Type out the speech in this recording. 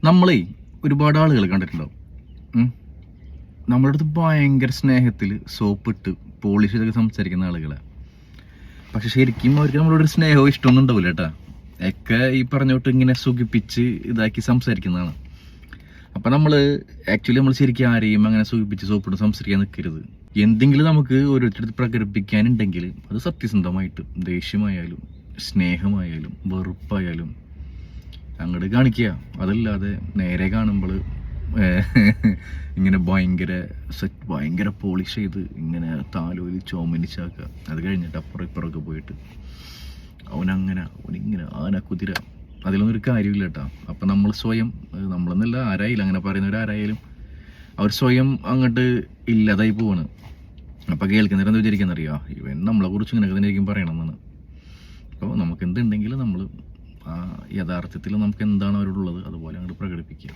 നമ്മളെ ഒരുപാട് ആളുകൾ കണ്ടിട്ടുണ്ടാവും. നമ്മളുടെ അടുത്ത് ഭയങ്കര സ്നേഹത്തിൽ സോപ്പിട്ട് പോളിഷ് ചെയ്തൊക്കെ സംസാരിക്കുന്ന ആളുകളെ. പക്ഷെ ശരിക്കും അവർക്ക് നമ്മളോടൊരു സ്നേഹവും ഇഷ്ടമൊന്നും ഉണ്ടാവില്ല കേട്ടാ. ഒക്കെ ഈ പറഞ്ഞോട്ട് ഇങ്ങനെ സുഖിപ്പിച്ച് ഇതാക്കി സംസാരിക്കുന്നതാണ്. അപ്പം നമ്മൾ ശരിക്കും ആരെയും അങ്ങനെ സുഖിപ്പിച്ച് സോപ്പിട്ട് സംസാരിക്കാൻ നിൽക്കരുത്. എന്തെങ്കിലും നമുക്ക് ഓരോരുത്തരുടെ പ്രകടിപ്പിക്കാനുണ്ടെങ്കിൽ അത് സത്യസന്ധമായിട്ട് ദേഷ്യമായാലും സ്നേഹമായാലും വെറുപ്പായാലും അങ്ങോട്ട് കാണിക്കുക. അതല്ലാതെ നേരെ കാണുമ്പോൾ ഇങ്ങനെ ഭയങ്കര പോളിഷ് ചെയ്ത് ഇങ്ങനെ താലോലി ചോമനിച്ചാക്കുക. അത് കഴിഞ്ഞിട്ട് അപ്പുറം ഇപ്പുറമൊക്കെ പോയിട്ട് അവനിങ്ങനെ ആനക്കുതിര, അതിലൊന്നും ഒരു കാര്യമില്ല കേട്ടോ. അപ്പം നമ്മൾ സ്വയം, നമ്മളെന്നല്ല ആരായാലും അങ്ങനെ പറയുന്നവരാരായാലും അവർ സ്വയം അങ്ങോട്ട് ഇല്ലാതായി പോവാണ്. അപ്പം കേൾക്കുന്നവരെന്താ വിചാരിക്കാന്നറിയാം, ഇവൻ നമ്മളെ കുറിച്ച് ഇങ്ങനെ തന്നെ ആയിരിക്കും പറയണമെന്നാണ്. അപ്പോൾ നമുക്ക് എന്തുണ്ടെങ്കിലും നമ്മൾ യഥാർത്ഥത്തിൽ നമുക്ക് എന്താണ് അവരോടുള്ളത് അതുപോലെ അങ്ങോട്ട് പ്രകടിപ്പിക്കുക.